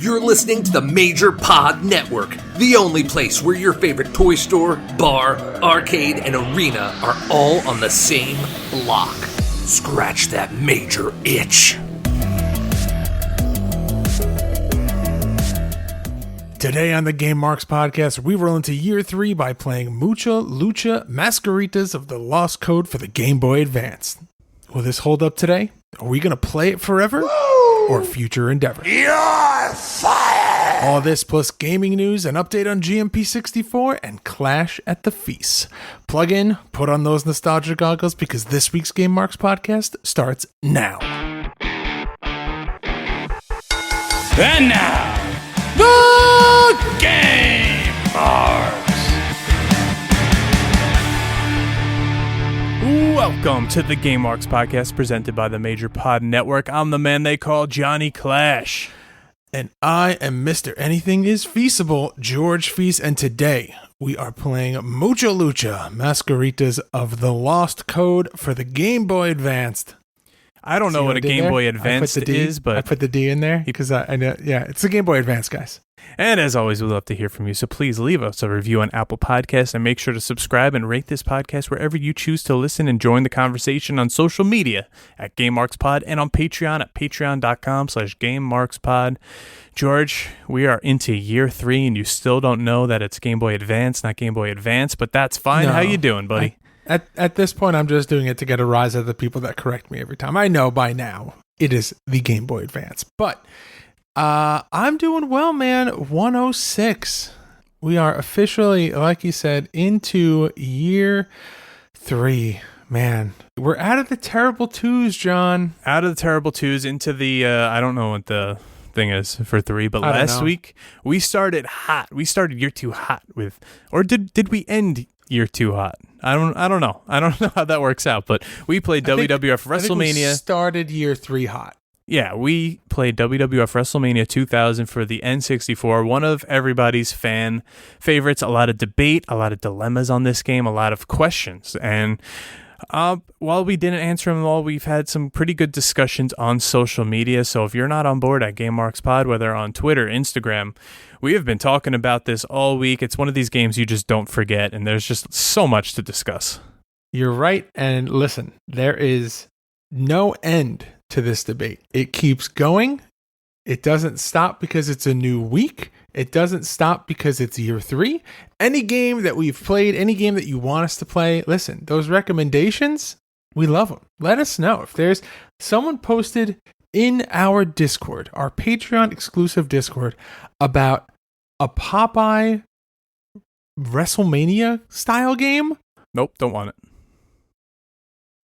You're listening to the Major Pod Network, the only place where your favorite toy store, bar, arcade, and arena are all on the same block. Scratch that major itch. Today on the Game Marks podcast, we roll into year 3 by playing Mucha Lucha Mascaritas of the Lost Code for the Game Boy Advance. Will this hold up today? Are we going to play it forever? Woo! Or future endeavor? You're fired! All this plus gaming news, an update on GMP64 and Clash at the Feast. Plug in, put on those nostalgia goggles because this week's Game Marks podcast starts now. And now, the Game Marks. Welcome to the Game Marks podcast presented by the Major Pod Network. I'm the man they call Johnny Clash. And I am Mr. Anything is Feasible, George Feis, and today we are playing Mucha Lucha Mascaritas of the Lost Code for the Game Boy Advance. I don't know what a Game Boy Advance is, but I put the D in there because I know, yeah, it's the Game Boy Advance, guys. And as always, we'd love to hear from you, so please leave us a review on Apple Podcasts and make sure to subscribe and rate this podcast wherever you choose to listen and join the conversation on social media at GameMarksPod and on Patreon at patreon.com/GameMarksPod. George, we are into year 3 and you still don't know that it's Game Boy Advance, not Game Boy Advance, but that's fine. No, how you doing, buddy? At this point, I'm just doing it to get a rise out of the people that correct me every time. I know by now it is the Game Boy Advance, but I'm doing well, man. 106. We are officially, like you said, into year 3. Man, we're out of the terrible 2s, John. Out of the terrible 2s into the, I don't know what the thing is for 3, but last week we started hot. We started year 2 hot with, or did we end year 2 hot? I don't know. I don't know how that works out, but we played WWF WrestleMania. I think we started year 3 hot. Yeah, we played WWF WrestleMania 2000 for the N64, one of everybody's fan favorites. A lot of debate, a lot of dilemmas on this game, a lot of questions. And while we didn't answer them all, we've had some pretty good discussions on social media. So if you're not on board at Game Marks Pod, whether on Twitter, Instagram, we have been talking about this all week. It's one of these games you just don't forget, and there's just so much to discuss. You're right. And listen, there is no end to this debate. It keeps going. It doesn't stop because it's a new week. It doesn't stop because it's year 3. Any game that we've played, any game that you want us to play, listen, those recommendations, we love them. Let us know. If there's someone posted in our Discord, our Patreon exclusive Discord, about a Popeye WrestleMania style game. Nope, don't want it.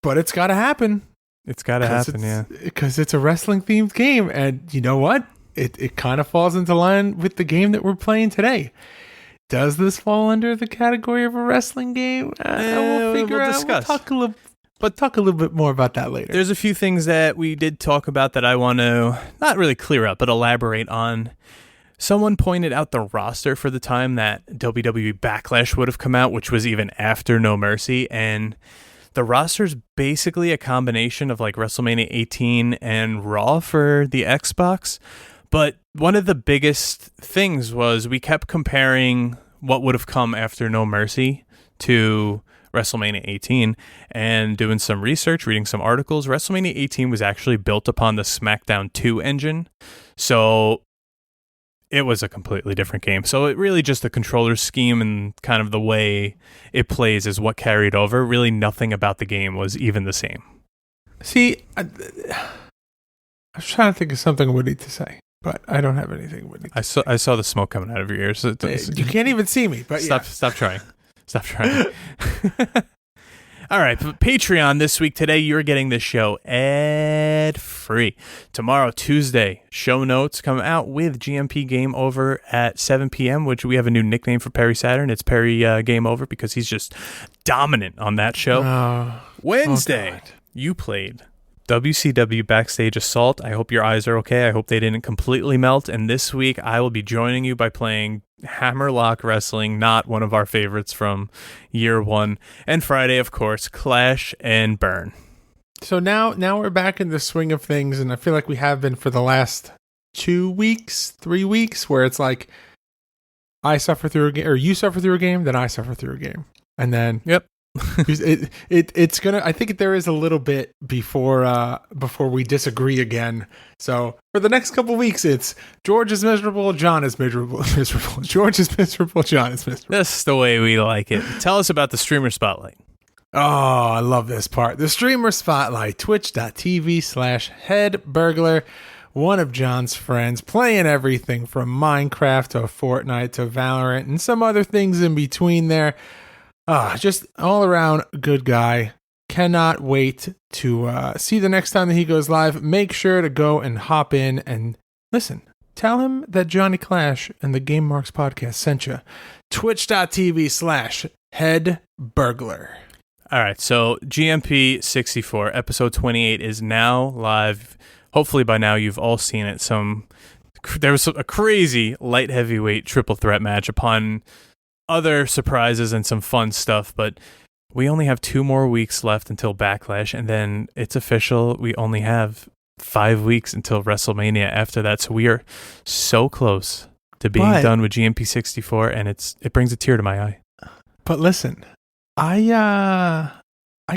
But it's got to happen. It's got to happen, yeah. Because it's a wrestling-themed game, and you know what? It kind of falls into line with the game that we're playing today. Does this fall under the category of a wrestling game? We'll figure out. Discuss. We'll talk a little bit more about that later. There's a few things that we did talk about that I want to not really clear up, but elaborate on. Someone pointed out the roster for the time that WWE Backlash would have come out, which was even after No Mercy, and the roster's basically a combination of like WrestleMania 18 and Raw for the Xbox. But one of the biggest things was we kept comparing what would have come after No Mercy to WrestleMania 18 and doing some research, reading some articles. WrestleMania 18 was actually built upon the SmackDown 2 engine. So it was a completely different game. So it really just the controller scheme and kind of the way it plays is what carried over. Really nothing about the game was even the same. See, I was trying to think of something witty to say, but I don't have anything witty to say. I saw the smoke coming out of your ears. You can't even see me, but Stop trying. Stop trying. All right, Patreon this week. Today, you're getting this show ad-free. Tomorrow, Tuesday, show notes come out with GMP Game Over at 7 p.m., which we have a new nickname for Perry Saturn. It's Perry Game Over because he's just dominant on that show. Wednesday, you played WCW Backstage Assault. I hope your eyes are okay. I hope they didn't completely melt. And this week, I will be joining you by playing Hammerlock Wrestling, not one of our favorites from year 1. And Friday, of course, Clash and Burn. So now we're back in the swing of things, and I feel like we have been for the last 2 weeks, 3 weeks, where it's like I suffer through a game, or you suffer through a game, then I suffer through a game, and then Yep. it's gonna. I think there is a little bit before we disagree again. So for the next couple weeks, it's George is miserable, John is miserable. George is miserable, John is miserable. That's the way we like it. Tell us about the streamer spotlight. Oh, I love this part. The streamer spotlight, twitch.tv/headburglar. One of John's friends playing everything from Minecraft to Fortnite to Valorant and some other things in between there. Just all around good guy. Cannot wait to see the next time that he goes live. Make sure to go and hop in and listen. Tell him that Johnny Clash and the Game Marks podcast sent you. Twitch.tv/headburglar. All right, so GMP64 episode 28 is now live. Hopefully by now you've all seen it. There was a crazy light heavyweight triple threat match upon other surprises and some fun stuff, but we only have 2 more weeks left until Backlash, and then it's official. We only have 5 weeks until WrestleMania after that, so we are so close to being done with GMP64, and it brings a tear to my eye. But listen, I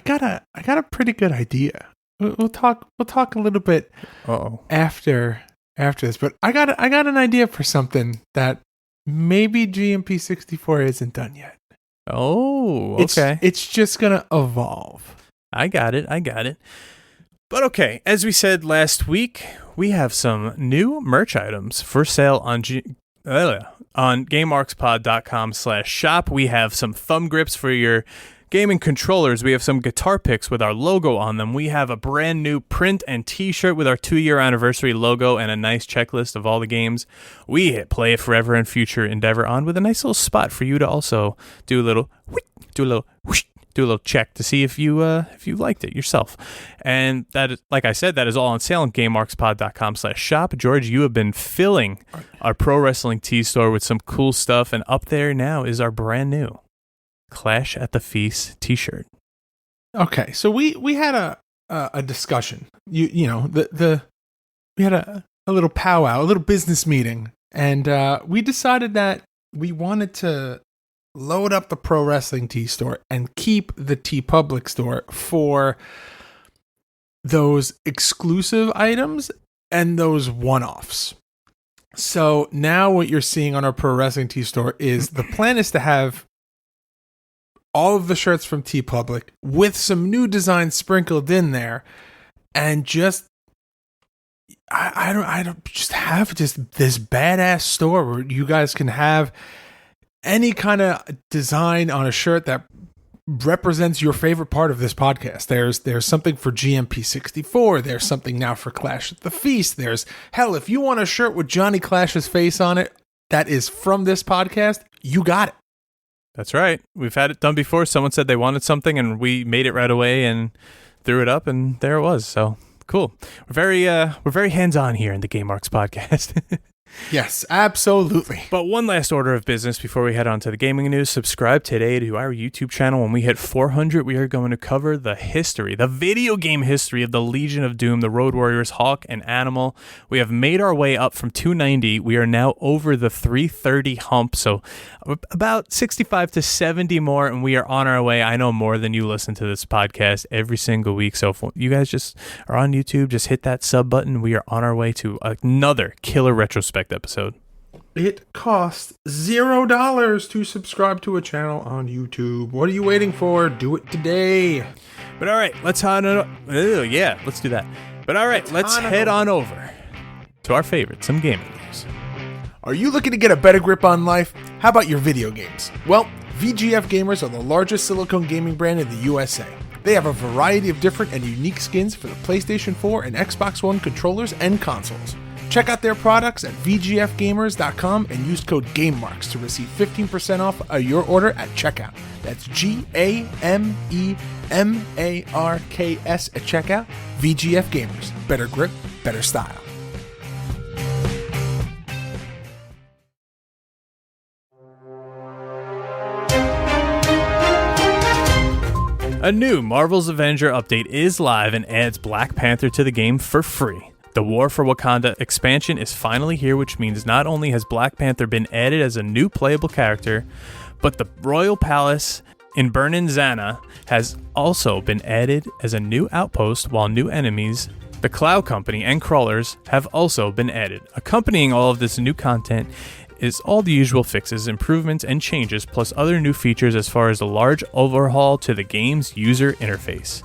got a pretty good idea. We'll talk a little bit after this, but I got an idea for something that maybe GMP64 isn't done yet. Oh, okay. It's just gonna evolve. I got it. But okay, as we said last week, we have some new merch items for sale on GameMarksPod.com/shop. We have some thumb grips for your gaming controllers. We have some guitar picks with our logo on them. We have a brand new print and t-shirt with our 2-year anniversary logo and a nice checklist of all the games we hit Play It Forever and Future Endeavor on, with a nice little spot for you to also do a little check to see if you liked it yourself. And that is, like I said, that is all on sale on GameMarksPod.com/shop. George, you have been filling our pro wrestling tee store with some cool stuff, and up there now is our brand new Clash at the Feast t-shirt. Okay, so we had a discussion. We had a little powwow, a little business meeting, and we decided that we wanted to load up the pro wrestling tee store and keep the Tee Public store for those exclusive items and those one-offs. So now what you're seeing on our pro wrestling tee store is the plan is to have all of the shirts from Tee Public with some new designs sprinkled in there, and just I don't just have just this badass store where you guys can have any kind of design on a shirt that represents your favorite part of this podcast. There's something for GMP64. There's something now for Clash at the Feast. There's, hell, if you want a shirt with Johnny Clash's face on it that is from this podcast, you got it. That's right. We've had it done before. Someone said they wanted something, and we made it right away and threw it up, and there it was. So cool. We're very hands-on here in the Game Marks podcast. Yes, absolutely. But one last order of business before we head on to the gaming news. Subscribe today to our YouTube channel. When we hit 400, we are going to cover the video game history of the Legion of Doom, the Road Warriors, Hawk, and Animal. We have made our way up from 290. We are now over the 330 hump, so about 65 to 70 more, and we are on our way. I know more than you listen to this podcast every single week, so if you guys just are on YouTube, just hit that sub button. We are on our way to another killer retrospect episode. It costs $0 to subscribe to a channel on YouTube. What are you waiting for? Do it today. But all right, let's do that. But all right, let's head on over to our favorite, some gaming news. Are you looking to get a better grip on life? How about your video games? Well, VGF Gamers are the largest silicone gaming brand in the USA. They have a variety of different and unique skins for the PlayStation 4 and Xbox One controllers and consoles. Check out their products at VGFgamers.com and use code GameMarks to receive 15% off your order at checkout. That's GAMEMARKS at checkout. VGF Gamers. Better grip, better style. A new Marvel's Avenger update is live and adds Black Panther to the game for free. The War for Wakanda expansion is finally here, which means not only has Black Panther been added as a new playable character, but the Royal Palace in Zana has also been added as a new outpost, while new enemies, the Cloud Company and crawlers, have also been added. Accompanying all of this new content is all the usual fixes, improvements, and changes, plus other new features as far as a large overhaul to the game's user interface.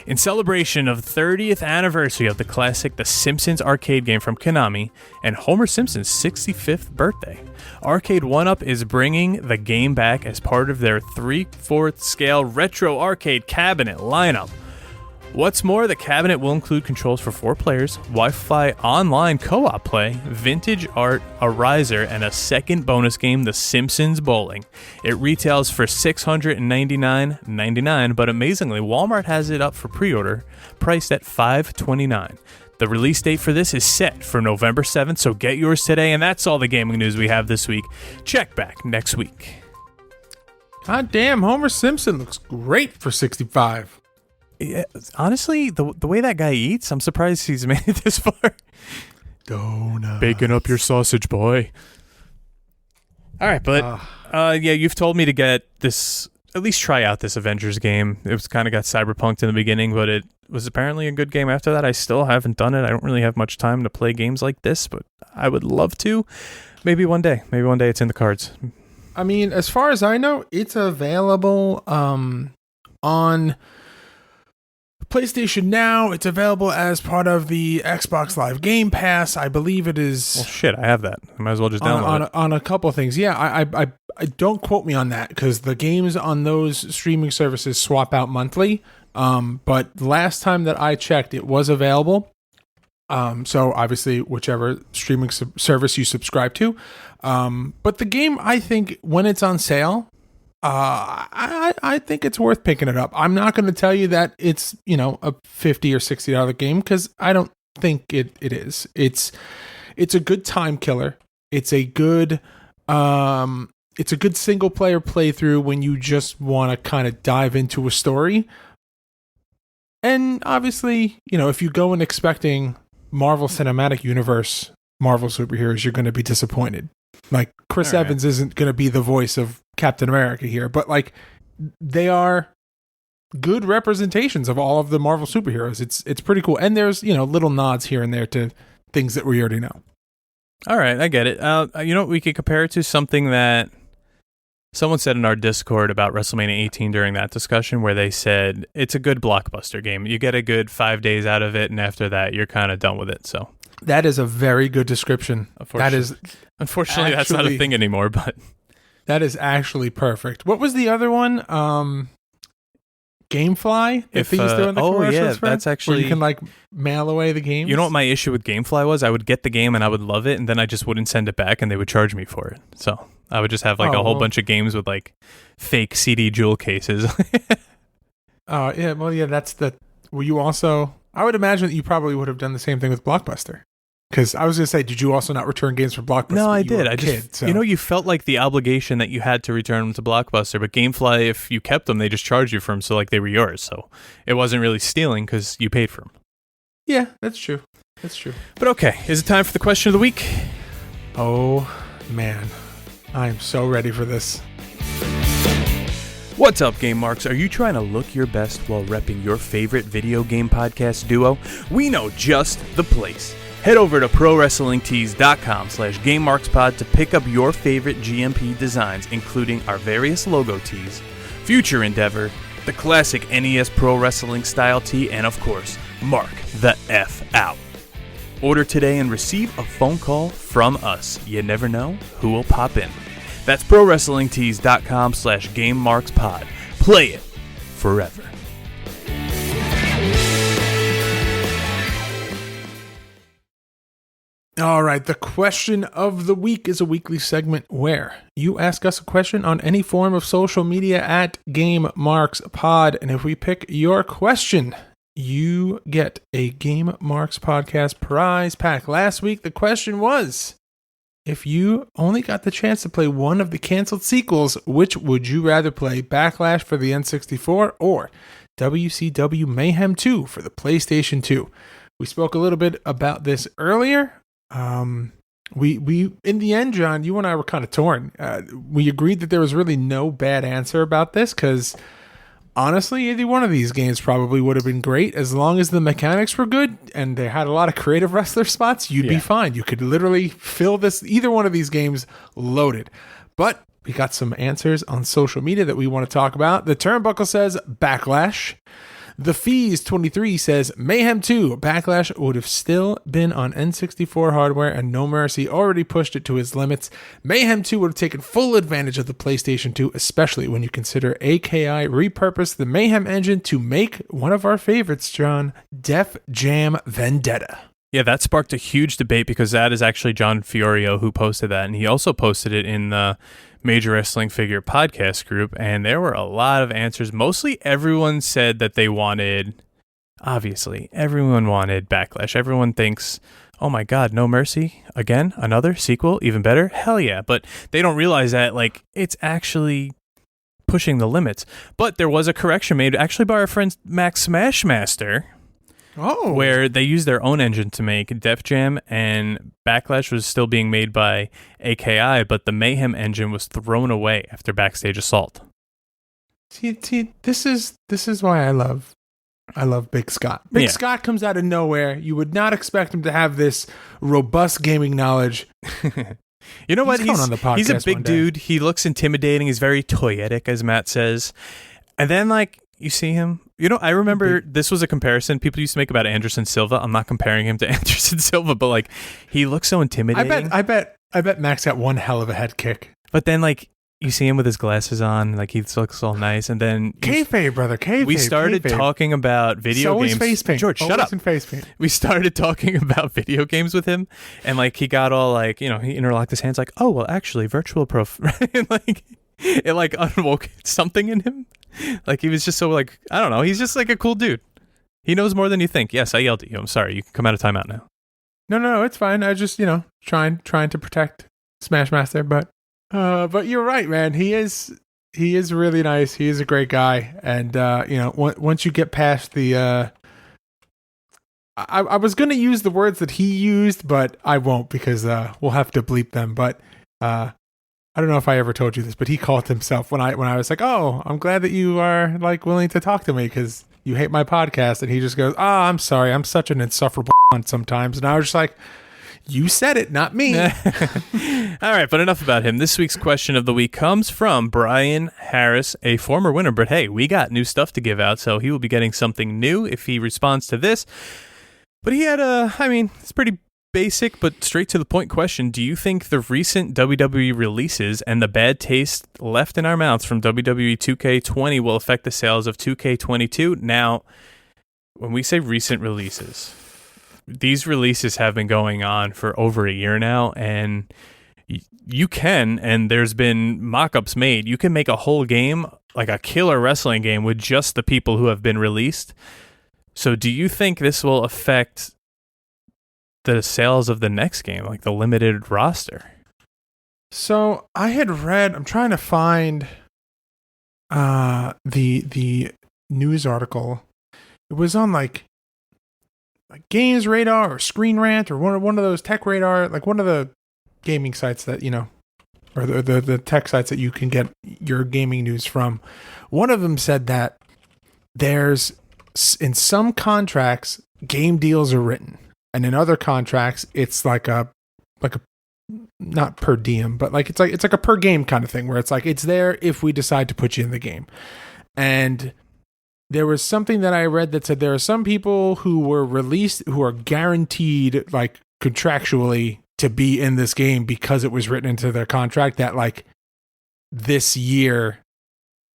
In celebration of the 30th anniversary of the classic The Simpsons arcade game from Konami and Homer Simpson's 65th birthday, Arcade 1UP is bringing the game back as part of their 3/4 scale retro arcade cabinet lineup. What's more, the cabinet will include controls for 4 players, Wi-Fi online co-op play, vintage art, a riser, and a second bonus game, The Simpsons Bowling. It retails for $699.99, but amazingly, Walmart has it up for pre-order, priced at $529. The release date for this is set for November 7th, so get yours today, and that's all the gaming news we have this week. Check back next week. God damn, Homer Simpson looks great for 65. Yeah, honestly, the way that guy eats, I'm surprised he's made it this far. Donuts. Baking up your sausage, boy. All right, but yeah, you've told me to get this, at least try out this Avengers game. It was kind of got cyberpunked in the beginning, but it was apparently a good game after that. I still haven't done it. I don't really have much time to play games like this, but I would love to. Maybe one day. Maybe one day it's in the cards. I mean, as far as I know, it's available on PlayStation Now. It's available as part of the Xbox Live Game Pass. I believe it is. Well, shit, I have that. I might as well just download it. On a couple of things. Yeah, I don't quote me on that because the games on those streaming services swap out monthly. But last time that I checked, it was available. So obviously, whichever streaming service you subscribe to. But the game, I think, when it's on sale, I think it's worth picking it up. I'm not going to tell you that it's, a $50 or $60 game because I don't think it is. It's a good time killer. It's a good single player playthrough when you just want to kind of dive into a story. And obviously, if you go in expecting Marvel Cinematic Universe, Marvel superheroes, you're going to be disappointed. Like Chris Evans isn't going to be the voice of Captain America here, but like they are good representations of all of the Marvel superheroes. It's pretty cool. And there's, little nods here and there to things that we already know. All right, I get it. You know what, we could compare it to something that someone said in our Discord about WrestleMania 18 during that discussion, where they said it's a good blockbuster game. You get a good 5 days out of it, and after that, you're kind of done with it. So that is a very good description. Unfortunately, that's not a thing anymore, but that is actually perfect. What was the other one? Gamefly? If they used to run the commercials for? That's actually where you can like mail away the games. You know what my issue with Gamefly was? I would get the game and I would love it, and then I just wouldn't send it back, and they would charge me for it. So I would just have like a whole bunch of games with like fake CD jewel cases. Oh yeah, well yeah, that's the. Were you also? I would imagine that you probably would have done the same thing with Blockbuster. Because I was going to say, did you also not return games from Blockbuster? No, I did. You felt like the obligation that you had to return them to Blockbuster, but Gamefly, if you kept them, they just charged you for them, so like they were yours. So it wasn't really stealing because you paid for them. Yeah, that's true. That's true. But okay, is it time for the question of the week? Oh, man. I am so ready for this. What's up, Game Marks? Are you trying to look your best while repping your favorite video game podcast duo? We know just the place. Head over to ProWrestlingTees.com/GameMarksPod to pick up your favorite GMP designs, including our various logo tees, Future Endeavor, the classic NES Pro Wrestling style tee, and of course, Mark the F out. Order today and receive a phone call from us. You never know who will pop in. That's ProWrestlingTees.com/GameMarksPod. Play it forever. All right, the question of the week is a weekly segment where you ask us a question on any form of social media at GameMarksPod, and if we pick your question, you get a Game Marks Podcast prize pack. Last week, the question was, if you only got the chance to play one of the canceled sequels, which would you rather play, Backlash for the N64 or WCW Mayhem 2 for the PlayStation 2? We spoke a little bit about this earlier. We in the end, John, you and I were kind of torn. We agreed that there was really no bad answer about this because honestly, either one of these games probably would have been great as long as the mechanics were good and they had a lot of creative wrestler spots. You'd be fine. You could literally fill either one of these games loaded. But we got some answers on social media that we want to talk about. The Turnbuckle says Backlash. The Fees 23 says Mayhem 2. Backlash would have still been on N64 hardware and No Mercy already pushed it to its limits. Mayhem 2 would have taken full advantage of the PlayStation 2, especially when you consider AKI repurposed the Mayhem engine to make one of our favorites, John, Def Jam Vendetta. Yeah, that sparked a huge debate because that is actually John Fiorio who posted that, and he also posted it in the Major Wrestling Figure podcast group, and there were a lot of answers. Mostly everyone said that they wanted, obviously, everyone wanted Backlash. Everyone thinks, oh my God, No Mercy? Again? Another sequel? Even better? Hell yeah. But they don't realize that, like, it's actually pushing the limits. But there was a correction made actually by our friend Max Smashmaster. Oh. Where they used their own engine to make Def Jam, and Backlash was still being made by AKI, but the Mayhem engine was thrown away after Backstage Assault. See, this is why I love Big Scott. Big Scott comes out of nowhere. You would not expect him to have this robust gaming knowledge. You know what? He's a big dude. He looks intimidating. He's very toyetic, as Matt says. And then, like, you see him. You know, I remember this was a comparison people used to make about Anderson Silva. I'm not comparing him to Anderson Silva, but like he looks so intimidating. I bet Max got one hell of a head kick. But then like you see him with his glasses on, like he looks all nice, and then kayfabe, brother, kayfabe. We started talking about video games. Face paint. George, shut up. Face paint. We started talking about video games with him, and like he got all like, you know, he interlocked his hands like, oh well, actually, Virtual Pro, and like it like unwoke something in him. Like he was just so like, I don't know. He's just like a cool dude. He knows more than you think. Yes, I yelled at you. I'm sorry. You can come out of timeout now. No, it's fine. I just, trying to protect Smashmaster, but you're right, man. He is really nice. He is a great guy. And, once you get past the, I was going to use the words that he used, but I won't because, we'll have to bleep them. But, I don't know if I ever told you this, but he called himself when I was like, "Oh, I'm glad that you are like willing to talk to me because you hate my podcast." And he just goes, "Ah, I'm sorry, I'm such an insufferable sometimes." And I was just like, "You said it, not me." All right, but enough about him. This week's question of the week comes from Brian Harris, a former winner. But hey, we got new stuff to give out, so he will be getting something new if he responds to this. But he had it's pretty basic but straight to the point question. Do you think the recent WWE releases and the bad taste left in our mouths from WWE 2K20 will affect the sales of 2K22? Now, when we say recent releases, these releases have been going on for over a year now, and you can, and there's been mock-ups made, you can make a whole game, like a killer wrestling game, with just the people who have been released. So do you think this will affect the sales of the next game, like the limited roster? So I had read, I'm trying to find the news article. It was on like Games Radar or Screen Rant or one of those Tech Radar, like one of the gaming sites that, or the tech sites that you can get your gaming news from. One of them said that there's, in some contracts, game deals are written. And in other contracts, it's like a not per diem, but like it's like a per game kind of thing where it's like it's there if we decide to put you in the game. And there was something that I read that said there are some people who were released who are guaranteed like contractually to be in this game because it was written into their contract that like this year,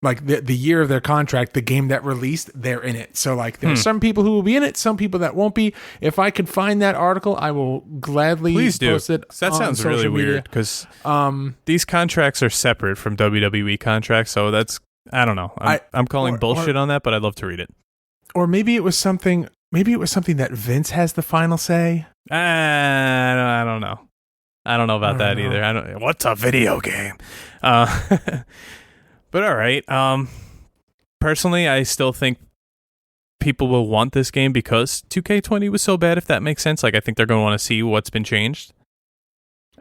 like the year of their contract, the game that released, they're in it. So like there's some people who will be in it, some people that won't be. If I could find that article, I will gladly post it. That sounds really weird because these contracts are separate from WWE contracts. So that's, I don't know. I'm calling bullshit on that, but I'd love to read it. Or maybe it was something that Vince has the final say. I don't know. I don't know about that either. What's a video game? But all right. Personally, I still think people will want this game because 2K20 was so bad, if that makes sense. Like, I think they're going to want to see what's been changed.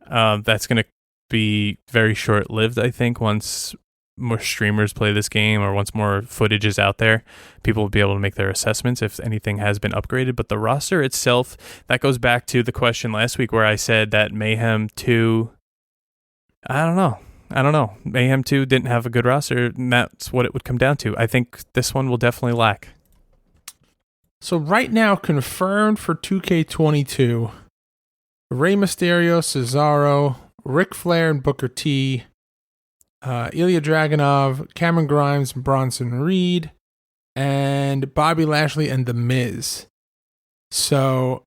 That's going to be very short-lived, I think, once more streamers play this game or once more footage is out there. People will be able to make their assessments if anything has been upgraded. But the roster itself, that goes back to the question last week where I said that Mayhem 2... I don't know. Mayhem 2 didn't have a good roster, and that's what it would come down to. I think this one will definitely lack. So right now, confirmed for 2K22, Rey Mysterio, Cesaro, Ric Flair and Booker T, Ilya Dragunov, Cameron Grimes, Bronson Reed, and Bobby Lashley and The Miz. So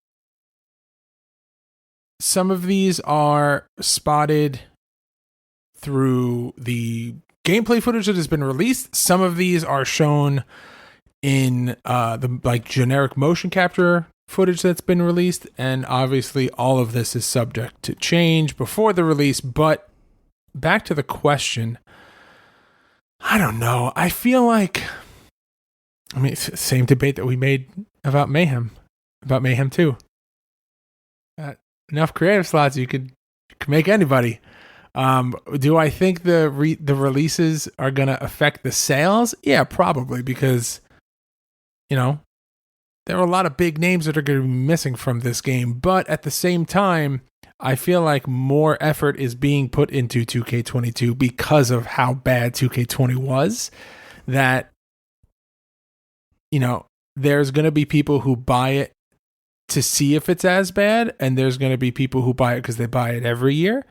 some of these are spotted through the gameplay footage that has been released. Some of these are shown in the like generic motion capture footage that's been released, and obviously all of this is subject to change before the release. But back to the question, I don't know. I feel like, I mean, it's the same debate that we made about Mayhem 2. Enough creative slots, you could make anybody. Do I think the releases are going to affect the sales? Yeah, probably, because, you know, there are a lot of big names that are going to be missing from this game. But at the same time, I feel like more effort is being put into 2K22 because of how bad 2K20 was, that, you know, there's going to be people who buy it to see if it's as bad, and there's going to be people who buy it because they buy it every year.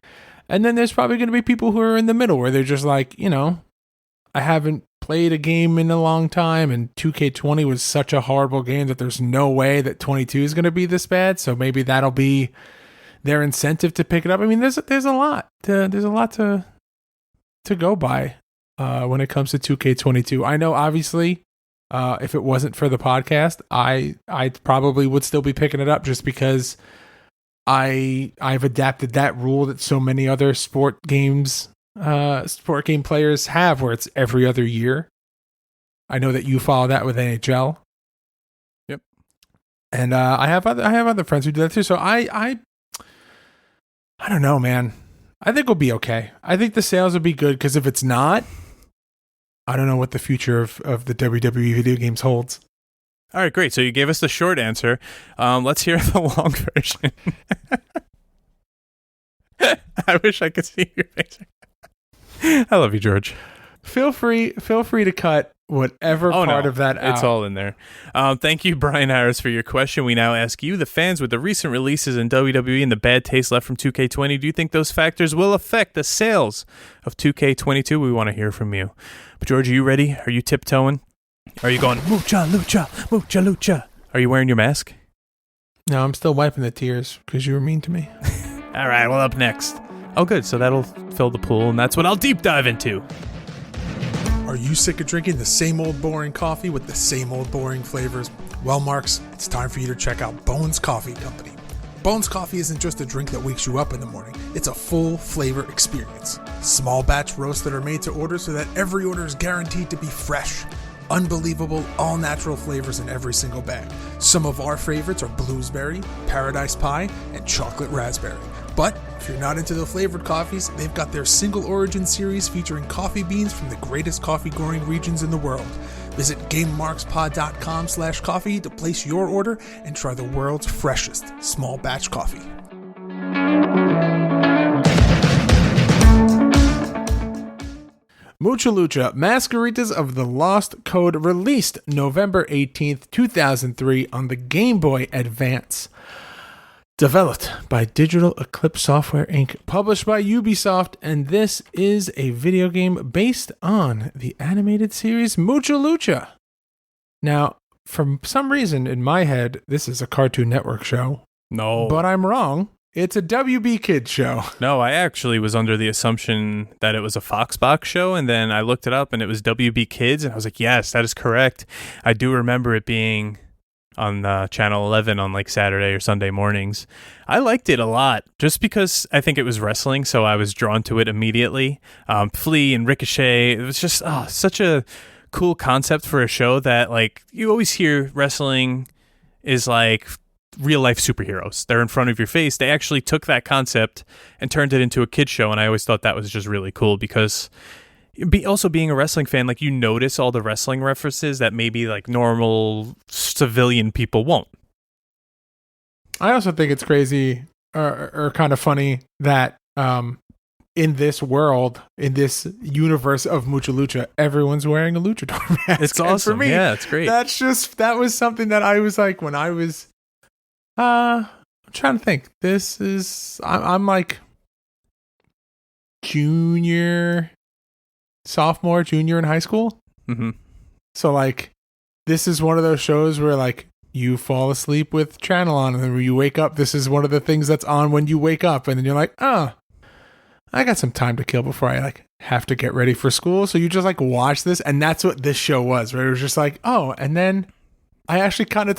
And then there's probably going to be people who are in the middle where they're just like, you know, I haven't played a game in a long time, and 2K20 was such a horrible game that there's no way that 22 is going to be this bad. So maybe that'll be their incentive to pick it up. I mean, there's a lot to go by when it comes to 2K22. I know, obviously, if it wasn't for the podcast, I probably would still be picking it up just because I've adapted that rule that so many other sport game players have, where it's every other year. I know that you follow that with NHL. Yep. And I have other friends who do that too. So I don't know, man. I think we'll be okay. I think the sales will be good, because if it's not, I don't know what the future of the WWE video games holds. All right, great. So you gave us the short answer. Let's hear the long version. I wish I could see your face. I love you, George. Feel free to cut whatever part of that out. It's all in there. Thank you, Brian Harris, for your question. We now ask you, the fans, with the recent releases in WWE and the bad taste left from 2K20, do you think those factors will affect the sales of 2K22? We want to hear from you. But George, are you ready? Are you tiptoeing? Are you going, Mucha Lucha, Mucha Lucha? Are you wearing your mask? No, I'm still wiping the tears because you were mean to me. All right, well, up next. Oh, good. So that'll fill the pool, and that's what I'll deep dive into. Are you sick of drinking the same old boring coffee with the same old boring flavors? Well, Marks, it's time for you to check out Bones Coffee Company. Bones Coffee isn't just a drink that wakes you up in the morning. It's a full flavor experience. Small batch roasts that are made to order so that every order is guaranteed to be fresh. Unbelievable, all-natural flavors in every single bag. Some of our favorites are blueberry, paradise pie, and chocolate raspberry. But if you're not into the flavored coffees, they've got their single origin series featuring coffee beans from the greatest coffee growing regions in the world. Visit GameMarksPod.com/coffee to place your order and try the world's freshest small batch coffee. Mucha Lucha, Mascaritas of the Lost Code, released November 18th, 2003 on the Game Boy Advance. Developed by Digital Eclipse Software Inc., published by Ubisoft, and this is a video game based on the animated series Mucha Lucha. Now, for some reason in my head, this is a Cartoon Network show. No. But I'm wrong. It's a WB Kids show. No, I actually was under the assumption that it was a Foxbox show, and then I looked it up, and it was WB Kids, and I was like, yes, that is correct. I do remember it being on Channel 11 on like Saturday or Sunday mornings. I liked it a lot, just because I think it was wrestling, so I was drawn to it immediately. Flea and Ricochet, it was just such a cool concept for a show that, like, you always hear wrestling is like real life superheroes. They're in front of your face. They actually took that concept and turned it into a kid show, and I always thought that was just really cool because also being a wrestling fan, like, you notice all the wrestling references that maybe like normal civilian people won't. I also think it's crazy or kind of funny that in this world, in this universe of Mucha Lucha, everyone's wearing a luchador mask. It's awesome. For me, yeah, it's great. That was something that I was like when I was I'm trying to think. I'm like sophomore, junior in high school. Mm-hmm. So like, this is one of those shows where like you fall asleep with channel on, and then when you wake up, this is one of the things that's on when you wake up, and then you're like, oh, I got some time to kill before I like have to get ready for school. So you just like watch this, and that's what this show was. Where it was just like, oh, and then I actually kind of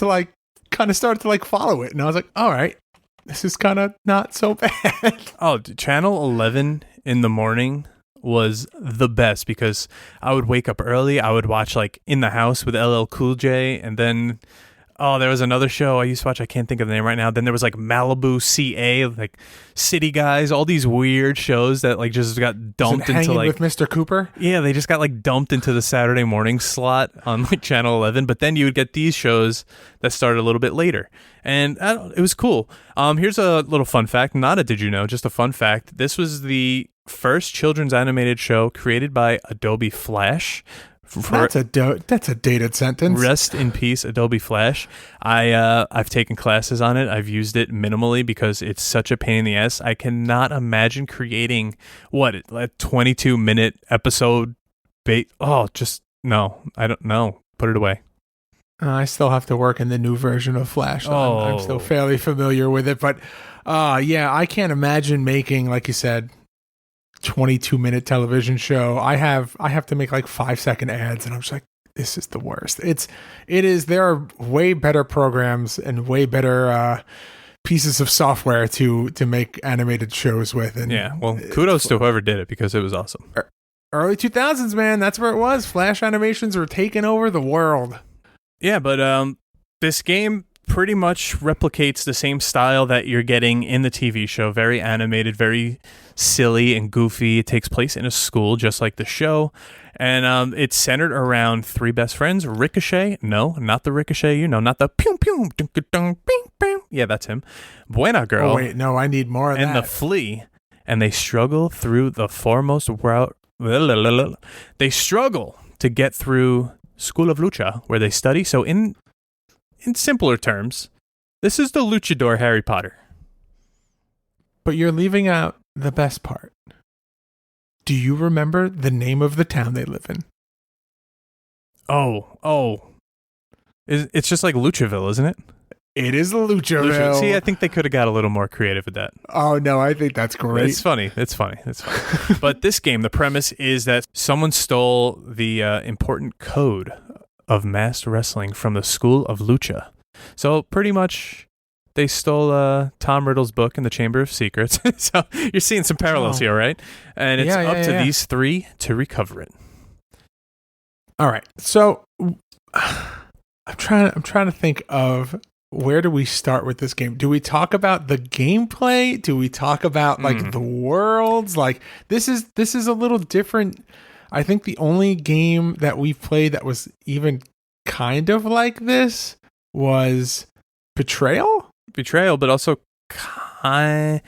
started to like follow it, and I was like, all right, this is kind of not so bad. Oh, Channel 11 in the morning was the best because I would wake up early. I would watch like In the House with LL Cool J, and then there was another show I used to watch. I can't think of the name right now. Then there was like Malibu CA, like City Guys, all these weird shows that like just got dumped into like with Mr. Cooper. Yeah, they just got like dumped into the Saturday morning slot on like Channel 11. But then you would get these shows that started a little bit later, and it was cool. Here's a little fun fact. Not a did you know, just a fun fact. This was the first children's animated show created by Adobe Flash. That's a dated sentence. Rest in peace, Adobe Flash. I've taken classes on it. I've used it minimally because it's such a pain in the ass. I cannot imagine creating a 22-minute episode. Just no. I don't know. Put it away. I still have to work in the new version of Flash. So I'm still fairly familiar with it, but yeah, I can't imagine making, like you said, 22-minute television show. I have to make like 5-second ads, and I'm just like, this is the worst. It is. There are way better programs and way better pieces of software to make animated shows with. And yeah, well, kudos to whoever did it because it was awesome. Early 2000s, man, that's where it was. Flash animations were taking over the world. Yeah, but this game pretty much replicates the same style that you're getting in the TV show. Very animated, very silly and goofy. It takes place in a school, just like the show. And it's centered around three best friends. Ricochet. No, not the Ricochet. Not the pew pew. Dun, dun, dun, bing, bing. Yeah, that's him. Buena Girl. Oh, wait, no, I need more of and that. And the Flea. And they struggle through the foremost route. They struggle to get through School of Lucha, where they study. So in simpler terms, this is the luchador Harry Potter. But you're leaving out the best part. Do you remember the name of the town they live in? It's just like Luchaville, isn't it? It is Luchaville. See, I think they could have got a little more creative with that. Oh, no, I think that's great. It's funny. But this game, the premise is that someone stole the important code of masked wrestling from the School of Lucha. So pretty much they stole Tom Riddle's book in the Chamber of Secrets. So you're seeing some parallels here, right? And it's up to these three to recover it. All right. So I'm trying to think of, where do we start with this game? Do we talk about the gameplay? Do we talk about like the worlds? Like this is a little different. I think the only game that we've played that was even kind of like this was Betrayal, but also kind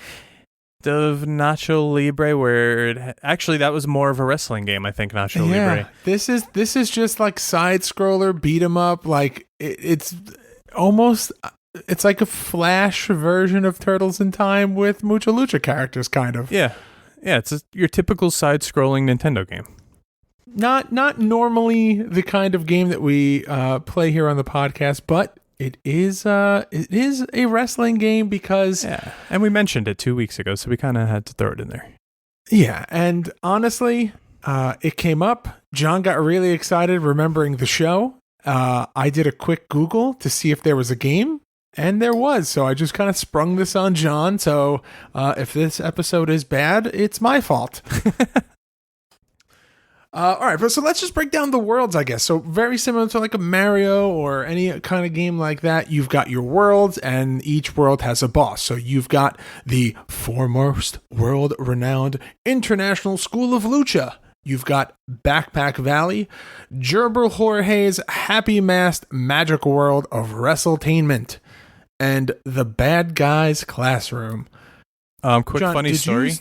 of Nacho Libre, where actually that was more of a wrestling game. I think Nacho Libre. This is just like side scroller beat 'em up. Like it's almost. It's like a Flash version of Turtles in Time with Mucha Lucha characters, kind of. Yeah. It's your typical side-scrolling Nintendo game. Not normally the kind of game that we play here on the podcast, but it is a wrestling game because and we mentioned it 2 weeks ago, so we kind of had to throw it in there. Yeah, and honestly, it came up. John got really excited remembering the show. I did a quick Google to see if there was a game, and there was. So I just kind of sprung this on John. So if this episode is bad, it's my fault. All right, so let's just break down the worlds, I guess. So very similar to like a Mario or any kind of game like that. You've got your worlds, and each world has a boss. So you've got the foremost world-renowned International School of Lucha. You've got Backpack Valley, Gerbil Jorge's Happy Masked Magic World of Wrestletainment, and the Bad Guys Classroom. Quick John, funny story.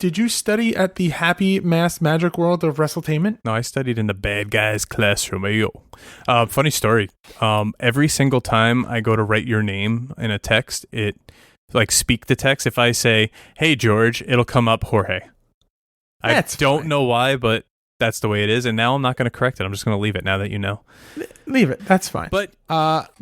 Did you study at the Happy Masked Magic World of Wrestletainment? No, I studied in the Bad Guys Classroom. Yo. Funny story. Every single time I go to write your name in a text, it like speak the text. If I say, "Hey George," it'll come up Jorge. That's I don't fine. know why, but that's the way it is. And now I'm not going to correct it. I'm just going to leave it now that you know. Leave it. That's fine. But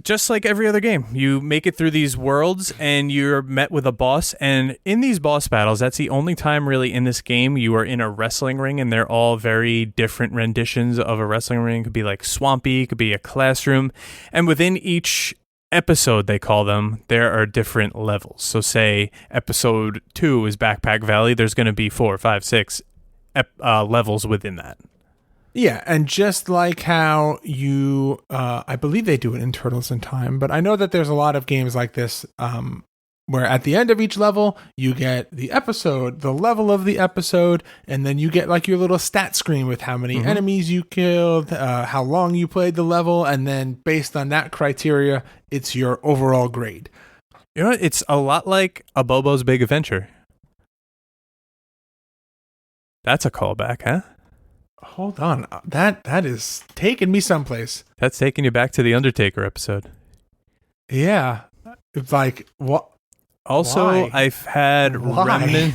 just like every other game, you make it through these worlds and you're met with a boss. And in these boss battles, that's the only time really in this game you are in a wrestling ring, and they're all very different renditions of a wrestling ring. It could be like swampy, it could be a classroom. And within each episode, they call them, there are different levels. So say episode 2 is Backpack Valley. There's going to be 4, 5, 6 levels within that. Yeah, and just like how you, I believe they do it in Turtles in Time, but I know that there's a lot of games like this where at the end of each level, you get the episode, the level of the episode, and then you get like your little stat screen with how many enemies you killed, how long you played the level, and then based on that criteria, it's your overall grade. You know, it's a lot like a Bobo's Big Adventure. That's a callback, huh? Hold on, that is taking me someplace. That's taking you back to the Undertaker episode. Yeah, it's like what? Also, Why? I've had Why?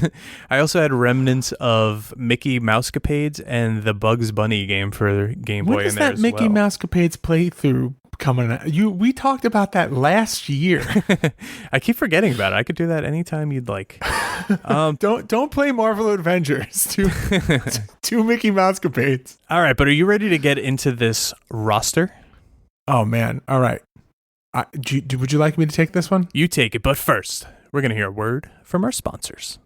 I also had remnants of Mickey Mousecapades and the Bugs Bunny game for Game Boy When is in there that as Mickey well. Mousecapades playthrough coming out? We talked about that last year. I keep forgetting about it. I could do that anytime you'd like. Don't play Marvel Avengers to Mickey Mousecapades. All right, but are you ready to get into this roster? Oh man! All right. Would you like me to take this one? You take it, but first, we're going to hear a word from our sponsors.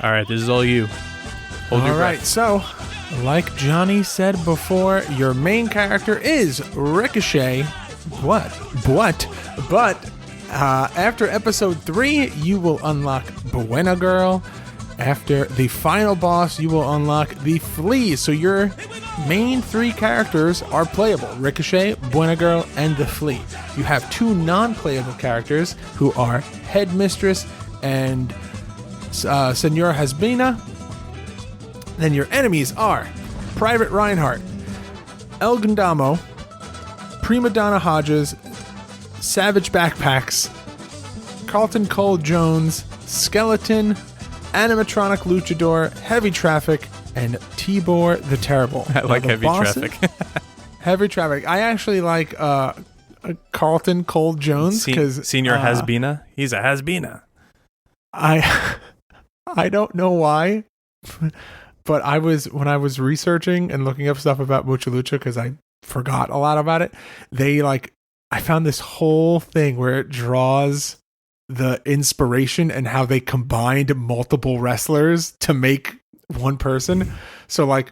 All right, this is all you. Hold your All right. breath. So, like Johnny said before, your main character is Ricochet. But after episode 3, you will unlock Buena Girl. After the final boss, you will unlock the Flea. So your main 3 characters are playable: Ricochet, Buena Girl, and the Flea. You have 2 non-playable characters who are Headmistress and Senora Hasbina. Then your enemies are Private Reinhardt, El Gundamo, Prima Donna Hodges, Savage Backpacks, Carlton Cole Jones, Skeleton, Animatronic Luchador, Heavy Traffic, and Tibor the Terrible. I like Now, the Heavy bosses- Traffic. Heavy Traffic. I actually like Carlton Cole Jones because Senior Hasbina. He's a Hasbina. I don't know why, but when I was researching and looking up stuff about Mucha Lucha, because I forgot a lot about it, I found this whole thing where it draws the inspiration and how they combined multiple wrestlers to make one person. So like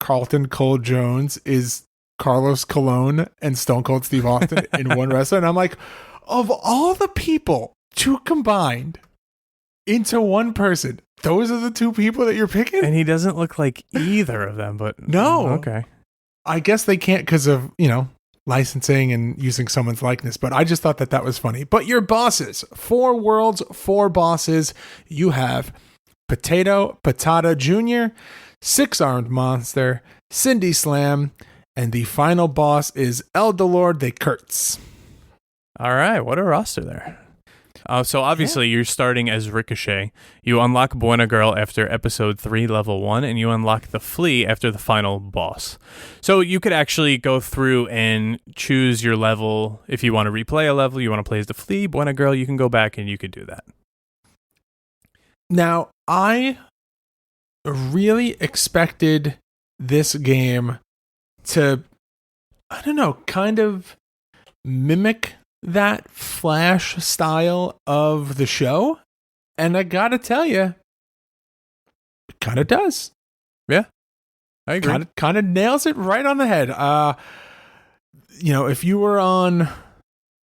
Carlton Cole Jones is Carlos Colon and Stone Cold Steve Austin in one wrestler. And I'm like, of all the people to combined into one person, those are the 2 people that you're picking? And he doesn't look like either of them, but No. Okay. I guess they can't because of, licensing and using someone's likeness, but I just thought that was funny. But your bosses, 4 worlds, 4 bosses. You have Potato Patata Jr., 6-Armed Monster, Cindy Slam, and the final boss is El Dolor de Kurtz. All right, what a roster there. So obviously you're starting as Ricochet. You unlock Buena Girl after episode 3, level 1, and you unlock the Flea after the final boss. So you could actually go through and choose your level. If you want to replay a level, you want to play as the Flea, Buena Girl, you can go back and you could do that. Now, I really expected this game to, I don't know, kind of mimic that Flash style of the show, and I gotta tell you, it kind of does. Yeah, I agree. Kind of nails it right on the head. If you were on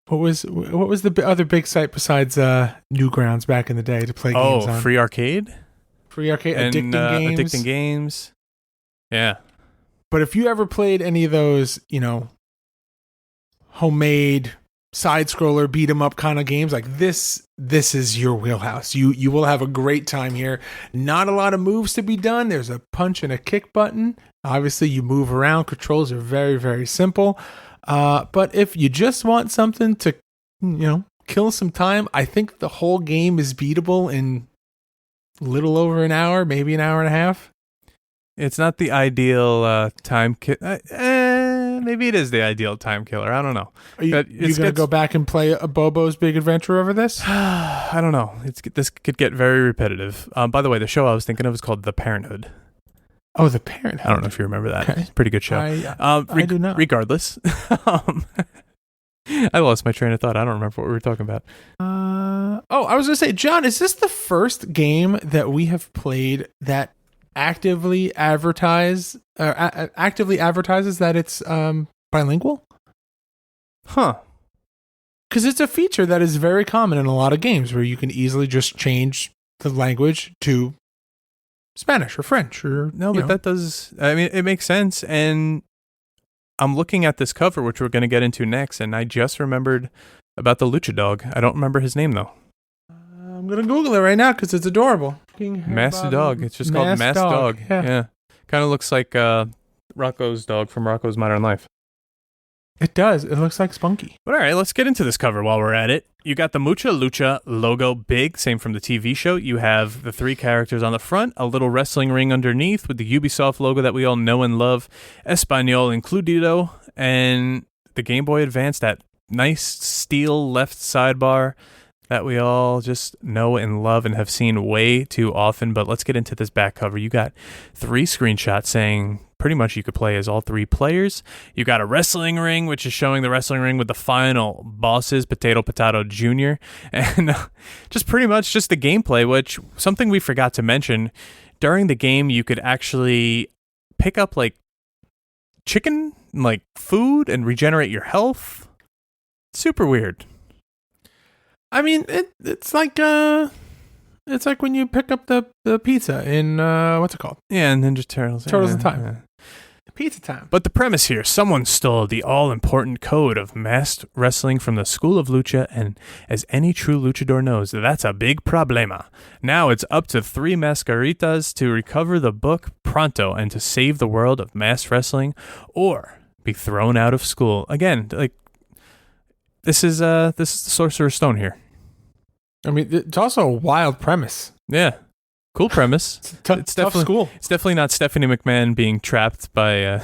what was the other big site besides Newgrounds back in the day to play games on? Free Arcade, and, Addicting Games. Yeah. But if you ever played any of those, homemade side scroller beat 'em up kind of games, like this is your wheelhouse. You will have a great time here. Not a lot of moves to be done. There's a punch and a kick button. Obviously, you move around. Controls are very, very simple. But if you just want something to, kill some time, I think the whole game is beatable in a little over an hour, maybe an hour and a half. It's not the ideal time maybe it is the ideal time killer. I don't know. Are you going to go back and play a Bobo's Big Adventure over this? I don't know. This could get very repetitive. By the way, the show I was thinking of is called The Parenthood. Oh, The Parenthood. I don't know if you remember that. Okay. It's a pretty good show. I do not. Regardless. I lost my train of thought. I don't remember what we were talking about. I was going to say, John, is this the first game that we have played that actively advertises that it's bilingual? Huh. Because it's a feature that is very common in a lot of games where you can easily just change the language to Spanish or French or that does. I mean, it makes sense. And I'm looking at this cover, which we're going to get into next, and I just remembered about the Lucha Dog. I don't remember his name though. I'm going to Google it right now because it's adorable. Masked Dog. It's just called Masked Dog. Yeah. Kind of looks like Rocco's dog from Rocco's Modern Life. It does. It looks like Spunky. But all right, let's get into this cover while we're at it. You got the Mucha Lucha logo big, same from the TV show. You have the 3 characters on the front, a little wrestling ring underneath with the Ubisoft logo that we all know and love, Espanol incluido, and the Game Boy Advance, that nice steel left sidebar that we all just know and love and have seen way too often. But let's get into this back cover. You got 3 screenshots saying pretty much you could play as all 3 players. You got a wrestling ring, which is showing the wrestling ring with the final bosses, Potato Jr. And just pretty much just the gameplay, which something we forgot to mention. During the game, you could actually pick up like chicken, like food, and regenerate your health. Super weird. I mean, it's like when you pick up the pizza in what's it called? Yeah, and Ninja Turtles. Turtles in Time. Yeah. Pizza time. But the premise here, someone stole the all-important code of masked wrestling from the School of Lucha, and as any true luchador knows, that's a big problema. Now it's up to 3 Mascaritas to recover the book pronto and to save the world of masked wrestling or be thrown out of school. Again, like this is the Sorcerer's Stone here. I mean, it's also a wild premise. Yeah. Cool premise. It's tough school. It's definitely not Stephanie McMahon being trapped by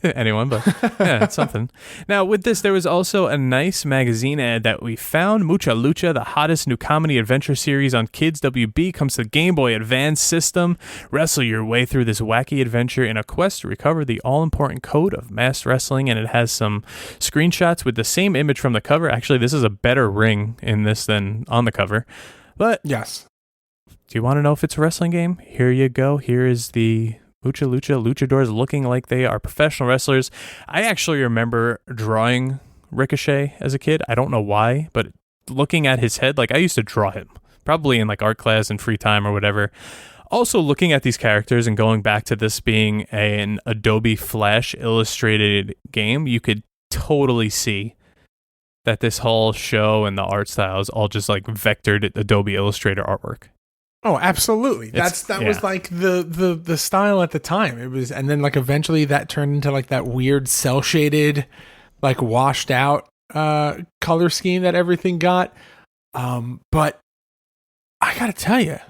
anyone, but yeah, it's something. Now, with this, there was also a nice magazine ad that we found. Mucha Lucha, the hottest new comedy adventure series on Kids WB, comes to the Game Boy Advance system. Wrestle your way through this wacky adventure in a quest to recover the all-important code of masked wrestling, and it has some screenshots with the same image from the cover. Actually, this is a better ring in this than on the cover. But yes. Do you want to know if it's a wrestling game? Here you go. Here is the Mucha Lucha luchadors looking like they are professional wrestlers. I actually remember drawing Ricochet as a kid. I don't know why, but looking at his head, like I used to draw him, probably in like art class and free time or whatever. Also looking at these characters and going back to this being an Adobe Flash illustrated game, you could totally see that this whole show and the art style is all just like vectored Adobe Illustrator artwork. Oh, absolutely. That was like the style at the time. It was, and then like eventually that turned into like that weird cell shaded, like washed out color scheme that everything got. But I gotta tell you,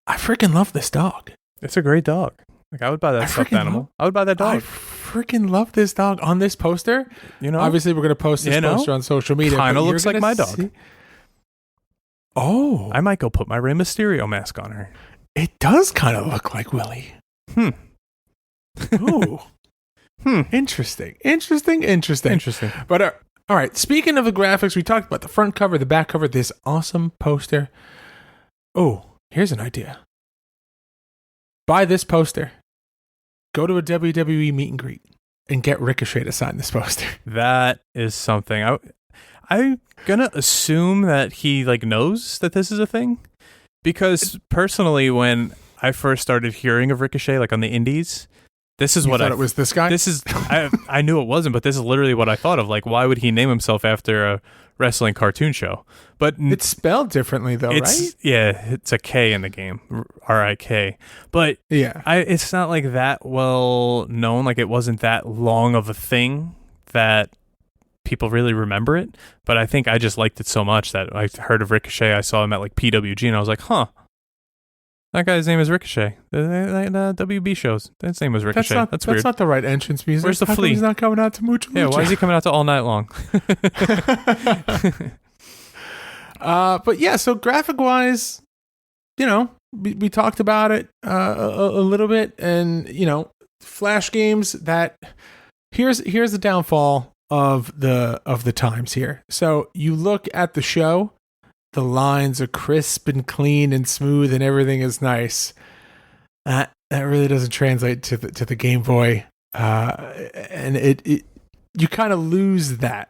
I freaking love this dog. It's a great dog. Like I would buy that stuffed animal. I would buy that dog. I freaking love this dog on this poster. You know, obviously we're gonna post this poster on social media. Kind of looks like my dog. Oh. I might go put my Rey Mysterio mask on her. It does kind of look like Willie. Ooh. Interesting. But All right, speaking of the graphics, we talked about the front cover, the back cover, this awesome poster. Oh, here's an idea. Buy this poster. Go to a WWE meet and greet and get Ricochet to sign this poster. That is something. I'm gonna assume that he like knows that this is a thing, because personally, when I first started hearing of Ricochet, like on the indies, this is what I thought it was. This guy. This is I knew it wasn't, but this is literally what I thought of. Like, why would he name himself after a wrestling cartoon show? But it's spelled differently though, right? Yeah, it's a K in the game, R-I-K. But yeah, it's not like that well known. Like, it wasn't that long of a thing that people really remember it. But I think I just liked it so much that I heard of Ricochet. I saw him at like PWG, and I was like, huh. That guy's name is Ricochet. The WB shows. His name was Ricochet. That's weird. That's not the right entrance music. Where's the How come flea? He's not coming out to Mucha Lucha. Yeah, why is he coming out to All Night Long? But yeah, so graphic-wise, we talked about it a little bit, and Flash games. That here's the downfall of the times here. So you look at the show. The lines are crisp and clean and smooth, and everything is nice. That really doesn't translate to the Game Boy, and it you kind of lose that.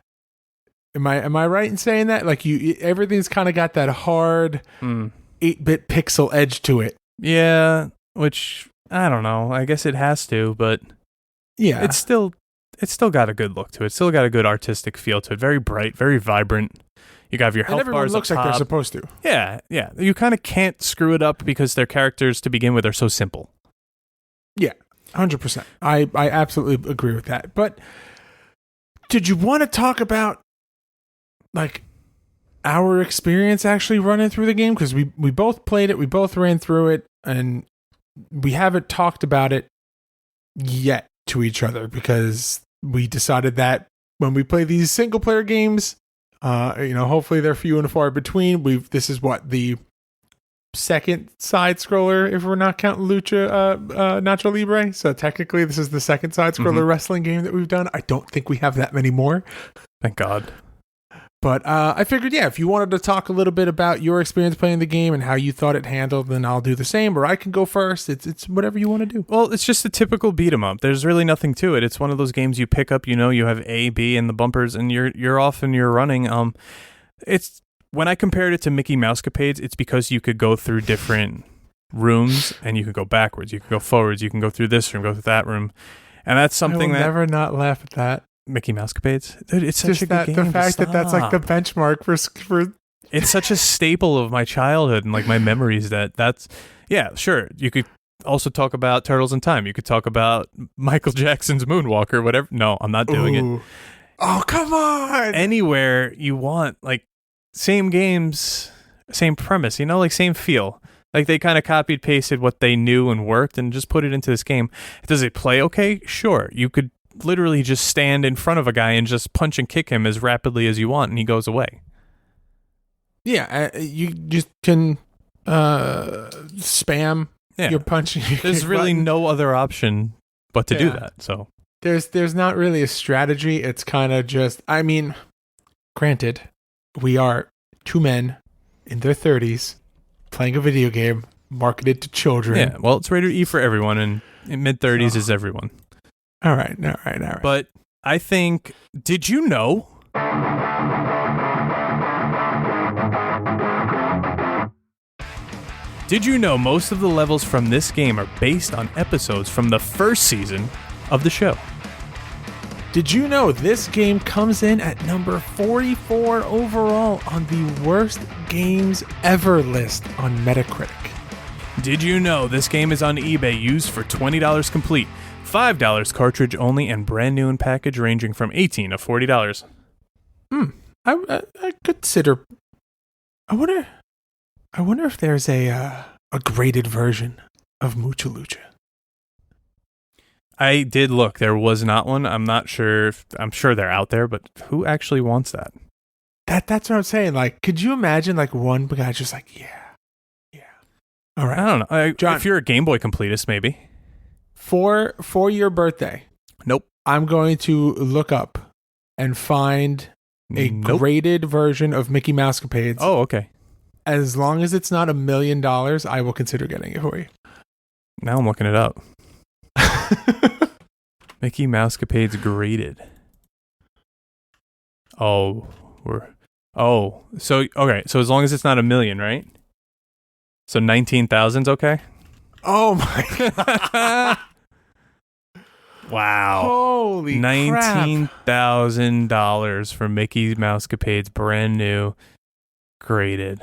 Am I right in saying that? Like everything's kind of got that hard 8-bit pixel edge to it. Yeah, which I don't know. I guess it has to, but yeah, it's still got a good look to it. It's still got a good artistic feel to it. Very bright, very vibrant. You got your health everyone bars looks up like top. they're supposed to. Yeah. You kind of can't screw it up because their characters to begin with are so simple. Yeah, 100%. I absolutely agree with that. But did you want to talk about like our experience actually running through the game? Because we both played it, we both ran through it, and we haven't talked about it yet to each other because we decided that when we play these single player games, hopefully they're few and far between. This is what the second side scroller, if we're not counting Lucha Nacho Libre. So technically, this is the second side scroller wrestling game that we've done. I don't think we have that many more. Thank God. But I figured, if you wanted to talk a little bit about your experience playing the game and how you thought it handled, then I'll do the same, or I can go first. It's whatever you want to do. Well, it's just a typical beat 'em up. There's really nothing to it. It's one of those games you pick up. You have A, B, and the bumpers, and you're off and you're running. It's when I compared it to Mickey Mousecapades, it's because you could go through different rooms and you could go backwards, you can go forwards, you can go through this room, go through that room, and that's something that never not laugh at that. Mickey Mousecapades. Dude, it's such just a good game. The fact that that's like the benchmark for it's such a staple of my childhood and like my memories that's sure. You could also talk about Turtles in Time. You could talk about Michael Jackson's Moonwalker, whatever. No, I'm not doing it. Oh, come on. Anywhere you want, like same games, same premise, like same feel. Like they kind of copied, pasted what they knew and worked and just put it into this game. Does it play okay? Sure. You could literally just stand in front of a guy and just punch and kick him as rapidly as you want and he goes away. Yeah, you just can spam your punching. There's really no other option but to do that. So there's not really a strategy. It's kind of just, granted, we are two men in their 30s playing a video game marketed to children. Yeah, well, it's rated E for everyone, and in mid-30s is everyone. All right. But I think, did you know? Did you know most of the levels from this game are based on episodes from the first season of the show? Did you know this game comes in at number 44 overall on the worst games ever list on Metacritic? Did you know this game is on eBay used for $20 complete, $5 cartridge only, and brand new in package ranging from $18 to $40? I consider. I wonder if there's a graded version of Mucha Lucha. I did look. There was not one. I'm not sure. I'm sure they're out there, but who actually wants that? That's what I'm saying. Like, could you imagine like one guy just like, yeah. All right. I don't know. John, if you're a Game Boy completist, maybe. For your birthday. Nope. I'm going to look up and find a Nope. graded version of Mickey Mousecapades. Oh, okay. As long as it's not $1 million, I will consider getting it for you. Now I'm looking it up. Mickey Mousecapades graded. So okay. So as long as it's not $1 million, right? So 19,000's okay. Oh my god! Wow. Holy crap! $19,000 for Mickey Mousecapades, brand new, graded.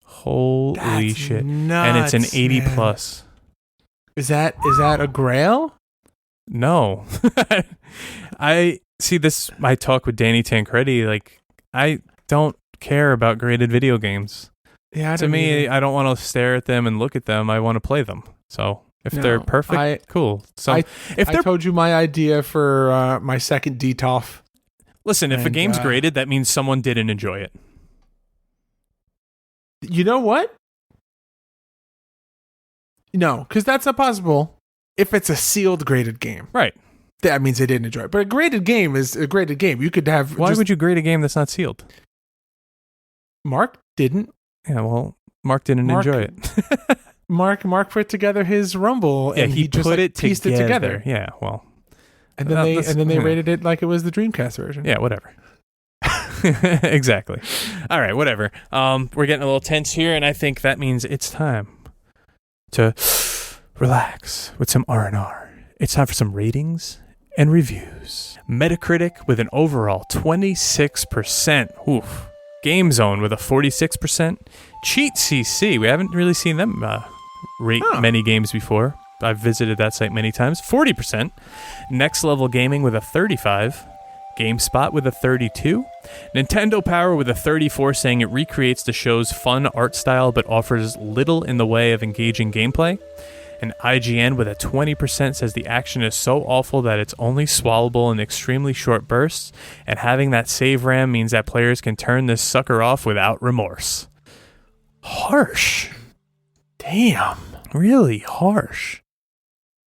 Holy That's shit! nuts, And it's an 80 man. plus. Is that a grail? No, I see this. My talk with Danny Tancredi. Like, I don't care about graded video games. Yeah, To me, I don't want to stare at them and look at them. I want to play them. So if No, they're perfect, cool. So if I they're told you my idea for my second DTOF. listen, if a and, game's graded, that means someone didn't enjoy it. You know what? No, because that's not possible. If it's a sealed graded game, Right. that means they didn't enjoy it. But a graded game is a graded game. You could have. Why would you grade a game that's not sealed? Mark didn't. Yeah, well, Mark didn't enjoy it. Mark put together his Rumble, Yeah, and he just put like, it pieced it together. Yeah, well, And then they yeah. rated it like it was the Dreamcast version. yeah, whatever. Exactly. All right, whatever. We're getting a little tense here, and I think that means it's time to relax with some R&R. It's time for some ratings and reviews. Metacritic with an overall 26%. Oof. Game Zone with a 46%. Cheat CC. We haven't really seen them rate many games before. I've visited that site many times. 40%. Next Level Gaming with a 35%. GameSpot with a 32%. Nintendo Power with a 34%, saying it recreates the show's fun art style but offers little in the way of engaging gameplay. And IGN with a 20% says the action is so awful that it's only swallowable in extremely short bursts, and having that save RAM means that players can turn this sucker off without remorse. Harsh. Damn. Really harsh.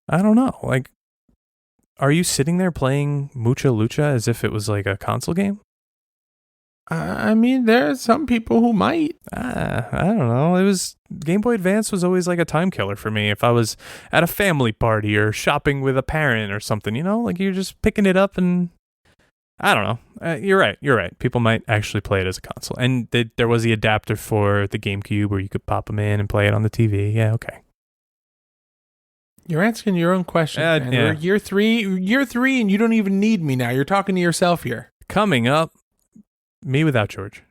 I don't know. Like, are you sitting there playing Mucha Lucha as if it was like a console game? I mean, there are some people who might. I don't know. It was Game Boy Advance was always like a time killer for me. If I was at a family party or shopping with a parent or something, like you're just picking it up and I don't know. You're right. People might actually play it as a console. And there was the adapter for the GameCube where you could pop them in and play it on the TV. Yeah, okay. You're asking your own question. Man. Yeah. We're year three, and you don't even need me now. You're talking to yourself here. Coming up, me without George.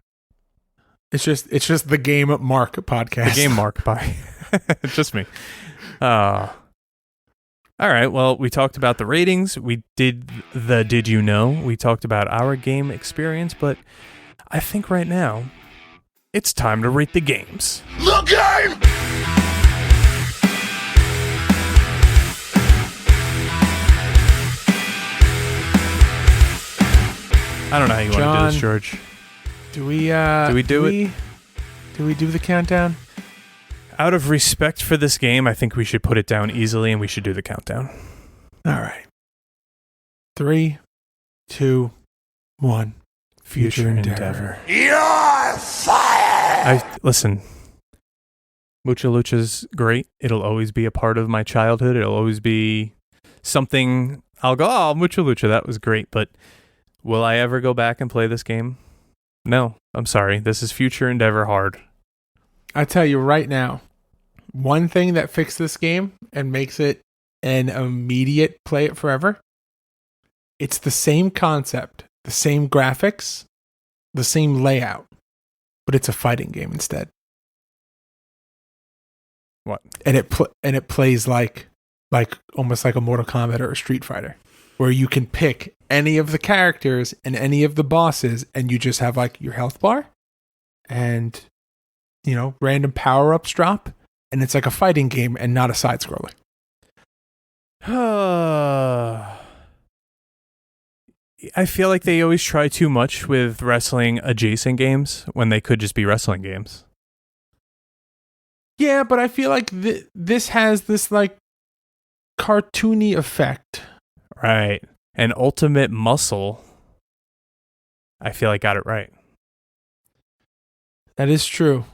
It's just the Game Mark podcast. The Game Mark by just me. All right. Well, we talked about the ratings. We did the Did You Know? We talked about our game experience, but I think right now it's time to rate the games. The game! I don't know how you want to do John, this, George. Do we do it? Do we do the countdown? Out of respect for this game, I think we should put it down easily and we should do the countdown. All right. 3, 2, 1. Future Endeavor. You're fired! Listen, Mucha Lucha's great. It'll always be a part of my childhood. It'll always be something I'll go, oh, Mucha Lucha, that was great. But will I ever go back and play this game? No, I'm sorry. This is Future Endeavor hard. I tell you right now, one thing that fixed this game and makes it an immediate play it forever, it's the same concept, the same graphics, the same layout, but it's a fighting game instead. What? And it plays like almost like a Mortal Kombat or a Street Fighter, where you can pick any of the characters and any of the bosses, and you just have like your health bar and random power-ups drop, and it's like a fighting game and not a side-scroller. I feel like they always try too much with wrestling adjacent games when they could just be wrestling games. Yeah, but I feel like this has this like cartoony effect. Right. And Ultimate Muscle. I feel I got it right. That is true.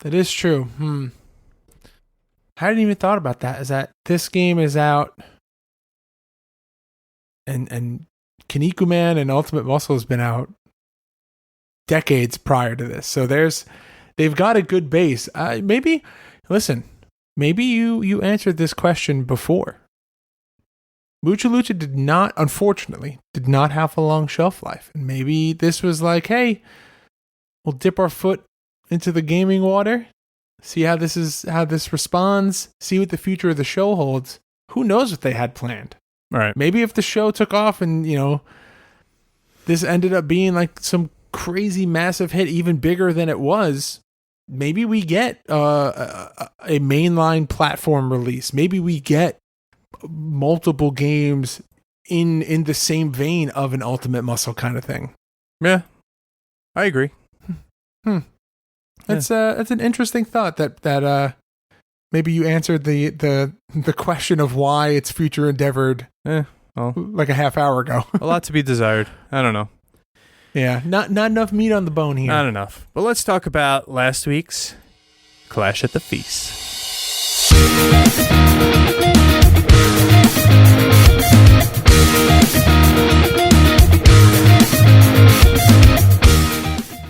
That is true. I hadn't even thought about that. Is that this game is out, and Kinnikuman and Ultimate Muscle has been out decades prior to this. So they've got a good base. Maybe you answered this question before. Mucha Lucha unfortunately did not have a long shelf life. And maybe this was like, hey, we'll dip our foot into the gaming water, see how this responds, see what the future of the show holds. Who knows what they had planned? All right. Maybe if the show took off and, this ended up being like some crazy massive hit, even bigger than it was, maybe we get a mainline platform release. Maybe we get multiple games in the same vein of an Ultimate Muscle kind of thing. Yeah, I agree. That's an interesting thought that maybe you answered the question of why it's future endeavored like a half hour ago. A lot to be desired. I don't know. Yeah, not enough meat on the bone here. Not enough. But let's talk about last week's Clash at the Feast.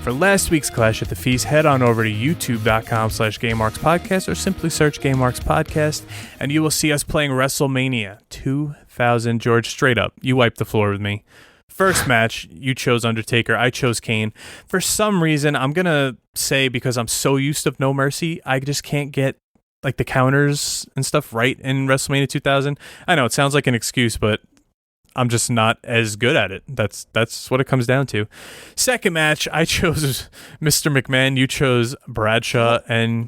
For last week's Clash at the Feast, head on over to youtube.com/GameMarksPodcast or simply search GameMarks Podcast, and you will see us playing WrestleMania 2000. George, straight up, you wiped the floor with me. First match, you chose Undertaker, I chose Kane. For some reason, I'm going to say because I'm so used to No Mercy, I just can't get like the counters and stuff right in WrestleMania 2000. I know it sounds like an excuse, but I'm just not as good at it. That's what it comes down to. Second match, I chose Mr. McMahon. You chose Bradshaw.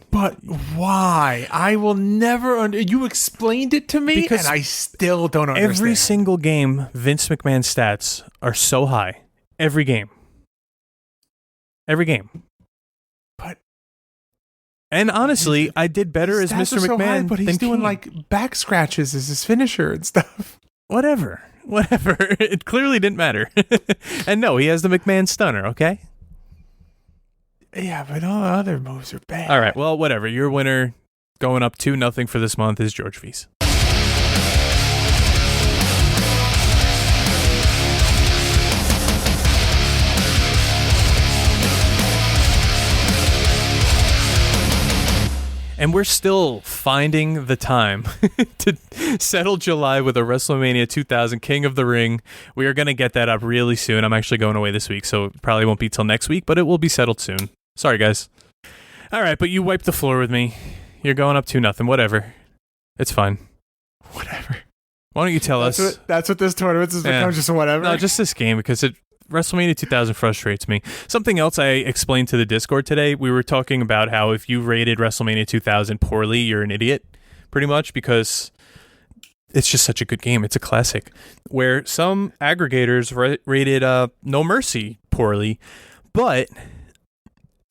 But why? I will never... You explained it to me, because and I still don't understand. Every single game, Vince McMahon's stats are so high. Every game. Every game. But... And honestly, I did better as Mr. McMahon so high, but he's than doing Kane. like back scratches as his finisher and stuff. Whatever. It clearly didn't matter. And no, he has the McMahon stunner, okay? Yeah, but all the other moves are bad. All right, well, whatever. Your winner going up 2-0 for this month is George Feis. And we're still finding the time to settle July with a WrestleMania 2000 King of the Ring. We are going to get that up really soon. I'm actually going away this week, so it probably won't be till next week, but it will be settled soon. Sorry, guys. All right, but you wiped the floor with me. You're going up 2-0. Whatever. It's fine. Whatever. Why don't you tell us? That's what this tournament has become, just whatever. No, just this game, because WrestleMania 2000 frustrates me. Something else I explained to the Discord today, we were talking about how if you rated WrestleMania 2000 poorly, you're an idiot, pretty much, because it's just such a good game. It's a classic. Where some aggregators rated No Mercy poorly, but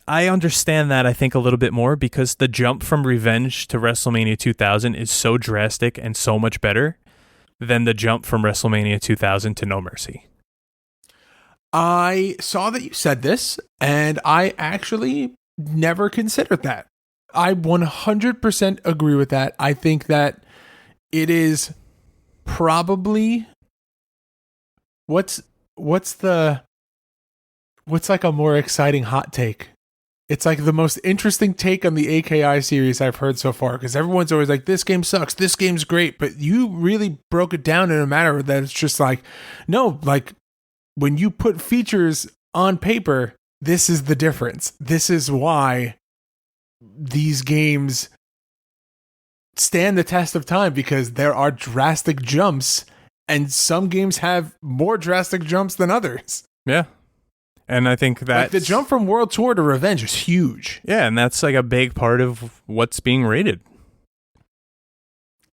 I understand that, I think, a little bit more, because the jump from Revenge to WrestleMania 2000 is so drastic and so much better than the jump from WrestleMania 2000 to No Mercy. I saw that you said this, and I actually never considered that. I 100% agree with that. I think that it is probably what's like a more exciting hot take. It's like the most interesting take on the AKI series I've heard so far, because everyone's always like, this game sucks, this game's great, but you really broke it down in a manner that it's just like, no, like, when you put features on paper, this is the difference. This is why these games stand the test of time, because there are drastic jumps, and some games have more drastic jumps than others. Yeah. And I think that like the jump from World Tour to Revenge is huge. Yeah, and that's like a big part of what's being rated.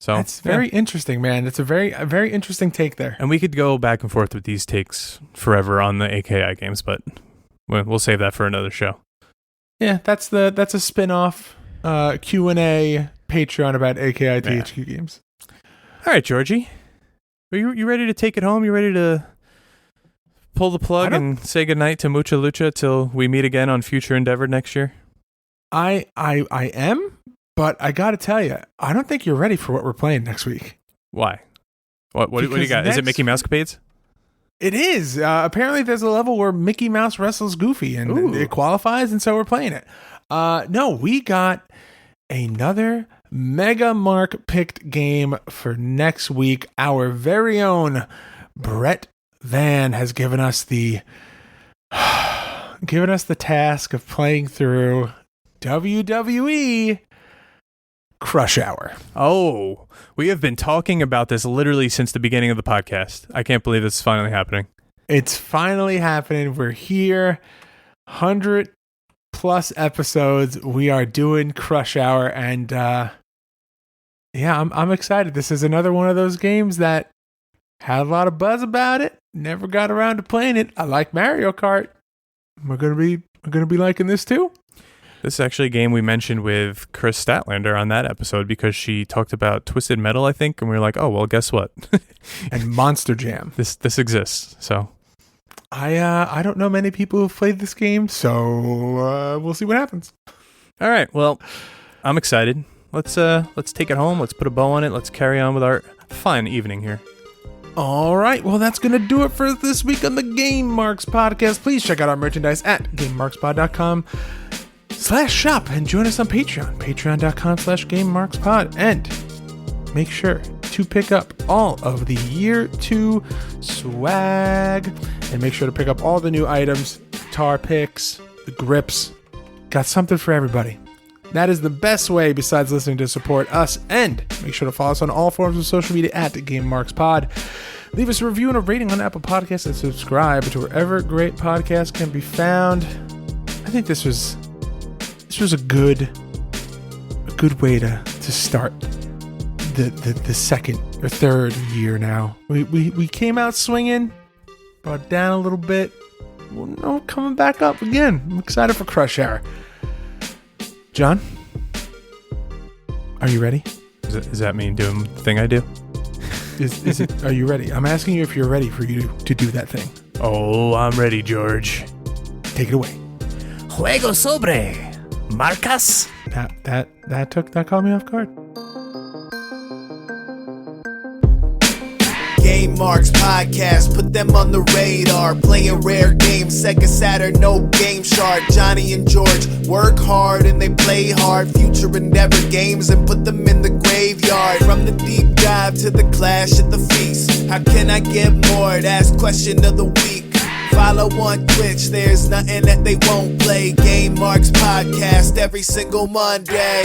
So it's very interesting, man. It's a very interesting take there. And we could go back and forth with these takes forever on the AKI games, but we'll save that for another show. Yeah, that's a spin-off Q&A Patreon about AKI THQ games. All right, Georgie. Are you ready to take it home? You ready to pull the plug and say goodnight to Mucha Lucha till we meet again on Future Endeavor next year? I am, but I got to tell you, I don't think you're ready for what we're playing next week. Why? What do you got? Is it Mickey Mousecapades? It is. Apparently, there's a level where Mickey Mouse wrestles Goofy, and it qualifies, and so we're playing it. No, we got another Mega Mark picked game for next week. Our very own Brett Van has given us the task of playing through WWE Crush Hour. Oh, we have been talking about this literally since the beginning of the podcast. I can't believe this is finally happening. It's finally happening. We're here. 100 plus episodes. We are doing Crush Hour, and I'm excited. This is another one of those games that had a lot of buzz about it. Never got around to playing it. I like Mario Kart. We're gonna be liking this too. This is actually a game we mentioned with Chris Statlander on that episode because she talked about Twisted Metal, I think, and we were like, oh, well, guess what? And Monster Jam. This exists, so. I don't know many people who've played this game, so we'll see what happens. All right, well, I'm excited. Let's take it home. Let's put a bow on it. Let's carry on with our fine evening here. All right, well, that's going to do it for this week on the Game Marks Podcast. Please check out our merchandise at GameMarksPod.com/shop and join us on Patreon, patreon.com/GameMarksPod. And make sure to pick up all of the Year 2 swag. And make sure to pick up all the new items, guitar picks, the grips. Got something for everybody. That is the best way besides listening to support us. And make sure to follow us on all forms of social media at GameMarksPod. Leave us a review and a rating on Apple Podcasts and subscribe to wherever great podcasts can be found. I think this was a good way to start the second or third year now. We came out swinging, brought down a little bit. Well, no, coming back up again. I'm excited for Crush Hour. John, are you ready? Does that mean doing the thing I do? Is it? Are you ready? I'm asking you if you're ready for you to do that thing. Oh, I'm ready, George. Take it away. Juego sobre marcas. That caught me off guard. Game Marks Podcast, put them on the radar. Playing rare games, Sega Saturn, no Game Shark. Johnny and George work hard and they play hard. Future Endeavor games and put them in the graveyard. From the deep dive to the clash at the feast. How can I get more? That's question of the week. Follow on Twitch, there's nothing that they won't play. Game Marks Podcast every single Monday.